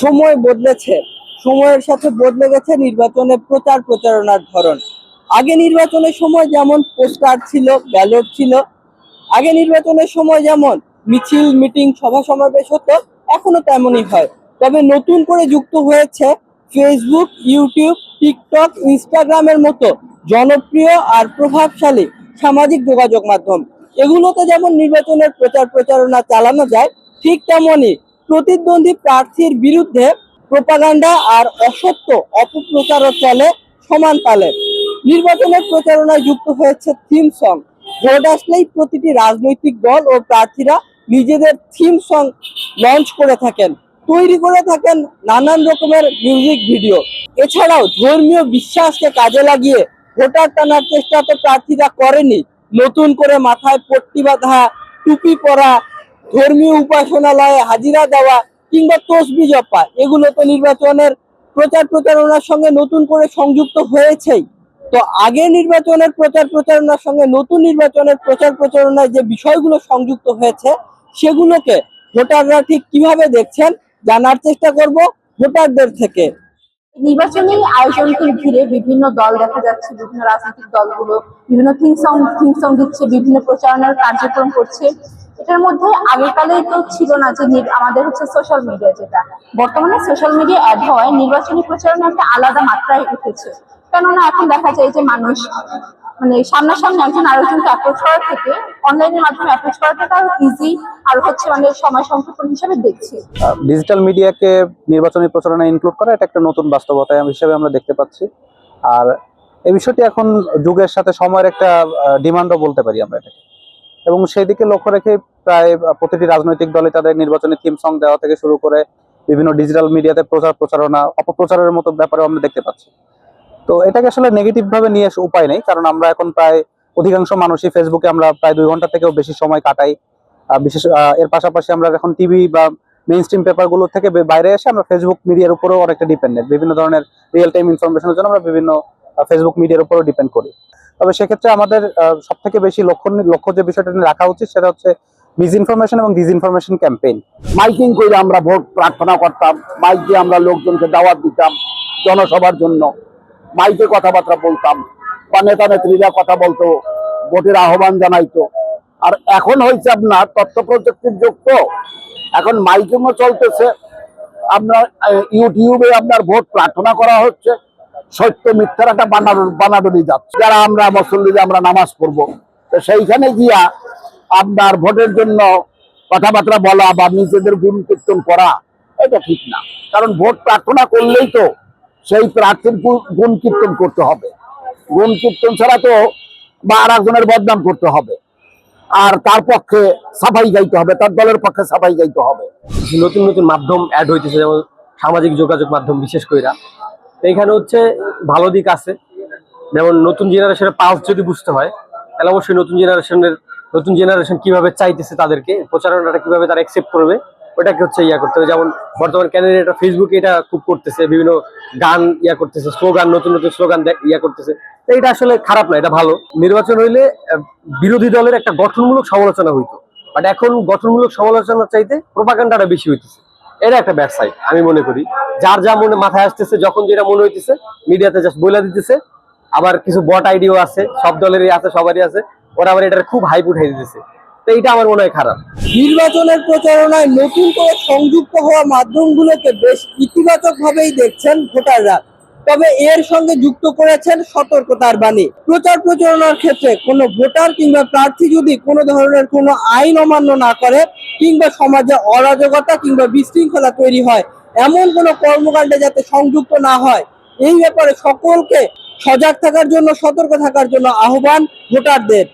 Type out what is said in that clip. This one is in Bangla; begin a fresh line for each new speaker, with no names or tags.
সময় বদলেছে, সময়ের সাথে বদলে গেছে নির্বাচনের প্রচার প্রচারণার ধরন। আগে নির্বাচনের সময় যেমন পোস্টার ছিল, ব্যালট ছিল, আগে নির্বাচনের সময় যেমন মিছিল, মিটিং, সভা সমাবেশ হতো, এখনো তেমনই হয়। তবে নতুন করে যুক্ত হয়েছে ফেসবুক, ইউটিউব, টিকটক, ইনস্টাগ্রামের মতো জনপ্রিয় আর প্রভাবশালী সামাজিক যোগাযোগ মাধ্যম। এগুলোতে যেমন নির্বাচনের প্রচার প্রচারণা চালানো যায়, ঠিক তেমনই প্রতিদ্বন্দ্বী প্রার্থীর বিরুদ্ধে প্রোপাগান্ডা আর অসত্য অপপ্রচারও চলে সমান তালে। নির্বাচনের প্রচারণায় যুক্ত হয়েছে থিম সং। ভোট আসলেই প্রতিটি রাজনৈতিক দল ও প্রার্থীরা নিজেদের থিম সং লঞ্চ করে থাকেন, তৈরি করে থাকেন নানান রকমের মিউজিক ভিডিও। এছাড়াও ধর্মীয় বিশ্বাসকে কাজে লাগিয়ে ভোটার টানার চেষ্টা তো প্রার্থীরা করেনি। নতুন করে মাথায় পট্টি বাঁধা, টুপি পরা, ধর্মীয় উপাসনালয়ে হাজিরা দেওয়া কিংবা তসবি জপা, এগুলো তো নির্বাচনের প্রচার প্রচারণার সঙ্গে নতুন করে সংযুক্ত হয়েছেই। তো আগে নির্বাচনের প্রচার প্রচারণার সঙ্গে নতুন নির্বাচনের প্রচার প্রচারণায় যে বিষয়গুলো সংযুক্ত হয়েছে, সেগুলোকে ভোটাররা ঠিক কিভাবে দেখছেন জানার চেষ্টা করব ভোটারদের থেকে।
নির্বাচনী আয়োজনকে ঘিরে বিভিন্ন দল দেখা যাচ্ছে, বিভিন্ন রাজনৈতিক দলগুলো বিভিন্ন থিম সং দিচ্ছে, বিভিন্ন প্রচারণার কার্যক্রম করছে। এটার মধ্যে আগেকালে তো ছিল না যে আমাদের হচ্ছে সোশ্যাল মিডিয়া, যেটা বর্তমানে সোশ্যাল মিডিয়া অ্যাড হওয়ায় নির্বাচনী প্রচারণা একটা আলাদা মাত্রায় উঠেছে। কেননা এখন দেখা যায় যে মানুষ মানে সামনাসামনি একজন আরেকজনকে অ্যাপ্রোচ করার থেকে অনলাইনের মাধ্যমে অ্যাপ্রোচ করাটা আরো ইজি আর হচ্ছে মানে সময় সংক্ষেপণ হিসেবে দেখছি।
ডিজিটাল মিডিয়াকে নির্বাচনী প্রচারণা ইনক্লুড করা এটা একটা নতুন বাস্তবতা হিসেবে আমরা দেখতে পাচ্ছি। আর এই বিষয়টি এখন যুগের সাথে সময়ের একটা ডিমান্ডও বলতে পারি আমরা এটাকে। এবং সেই দিকে লক্ষ্য রেখে প্রায় প্রতিটি রাজনৈতিক দলে তাদের নির্বাচনী থিম সং দেওয়া থেকে শুরু করে বিভিন্ন ডিজিটাল মিডিয়াতে প্রচার প্রচারণা, অপপ্রচারের মতো ব্যাপারেও আমরা দেখতে পাচ্ছি। তো এটাকে আসলে নেগেটিভ ভাবে নিয়ে উপায় নেই, কারণ আমরা এখন প্রায় অধিকাংশ মানুষই ফেসবুকে আমরা প্রায় 2 ঘন্টা থেকেও বেশি সময় কাটাই। বিশেষ এর পাশাপাশি আমরা এখন টিভি বা মেইন স্ট্রিম পেপারগুলো থেকে বাইরে এসে আমরা ফেসবুক মিডিয়ার উপরেও অনেকটা ডিপেন্ডেন্ট। বিভিন্ন ধরনের রিয়েল টাইম ইনফরমেশনের জন্য আমরা বিভিন্ন ফেসবুক মিডিয়ার উপরেও ডিপেন্ড করি। তবে সেক্ষেত্রে আমাদের সব থেকে বেশি লক্ষ্য যে বিষয়টা নিয়ে রাখা উচিত সেটা হচ্ছে মিসইনফরমেশন এবং ডিসইনফরমেশন ক্যাম্পেইন।
মাইকিং করে আমরা ভোট প্রার্থনা করতাম, মাইক দিয়ে আমরা লোকজনকে দাওয়াত দিতাম জনসভার জন্য, মাইকে কথাবার্তা বলতাম বা নেতা নেত্রীরা কথা বলতো, ভোটের আহ্বান জানাইতো। আর এখন হয়েছে আপনার তথ্য প্রযুক্তির যুগ, তো এখন মাইকিংও চলতেছে, আপনার ইউটিউবে আপনার ভোট প্রার্থনা করা হচ্ছে, সত্য মিথ্যার একটা বানাডলি যাচ্ছে। যারা আমরা মুসল্লিরা আমরা নামাজ পড়বো, তো সেইখানে গিয়া আপনার ভোটের জন্য কথাবার্তা বলা বা নিজেদের গুণ কীর্তন করা এটা ঠিক না। কারণ ভোট প্রার্থনা করলেই তো সেই প্রার্থীর গুণ কীর্তন করতে হবে, গুণ কীর্তন ছাড়া তো বা আর একজনের বদনাম করতে হবে, আর তার পক্ষে সাফাই গাইতে হবে, তার দলের পক্ষে সাফাই গাইতে হবে।
নতুন নতুন মাধ্যম অ্যাড হইতেছে, যেমন সামাজিক যোগাযোগ মাধ্যম বিশেষ করে। এইখানে হচ্ছে ভালো দিক আছে, যেমন নতুন জেনারেশনের পালস যদি বুঝতে হয় তাহলে অবশ্যই নতুন জেনারেশন কিভাবে চাইতেছে, তাদেরকে প্রচারণাটা কিভাবে তারা অ্যাকসেপ্ট করবে ওটাকে হচ্ছে করতে হবে। যেমন বর্তমান ক্যান্ডিডেটরা ফেসবুকে এটা খুব করতেছে, বিভিন্ন গান করতেছে, স্লোগান, নতুন নতুন স্লোগান করতেছে। তো এটা আসলে খারাপ না, এটা ভালো। নির্বাচন হইলে বিরোধী দলের একটা গঠনমূলক সমালোচনা হইতো, বাট এখন গঠনমূলক সমালোচনার চাইতে প্রোপাগান্ডাটা বেশি হইতেছে। এটা একটা ব্যাড সাইড আমি মনে করি। যার যা মনে মাথায় আসতেছে, যখন যেটা মনে হইতেছে মিডিয়াতে জাস্ট বইলা দিতেছে। আবার কিছু বট আইডিও আছে, সব দলেরই আছে, সবারই আছে, ওরা আবার এটার খুব হাইপ উঠাই দিতেছে। তো এইটা আমার মনে হয় খারাপ।
নির্বাচনের প্রচারণায় নতুন করে সংযুক্ত হওয়া মাধ্যমগুলোকে বেশ ইতিবাচক ভাবেই দেখছেন ভোটাররা। তবে এর সঙ্গে যুক্ত করেছেন সতর্কতার বাণী। প্রচার প্রচারণার ক্ষেত্রে কোনো ভোটার কিংবা প্রার্থী যদি কোনো ধরনের কোনো আইন অমান্য না করে কিংবা সমাজে অরাজকতা কিংবা বিশৃঙ্খলা তৈরি হয়, এমন কোনো কর্মকাণ্ডে যাতে সংযুক্ত না হয়, এই ব্যাপারে সকলকে সজাগ থাকার জন্য, সতর্ক থাকার জন্য আহ্বান ভোটারদের।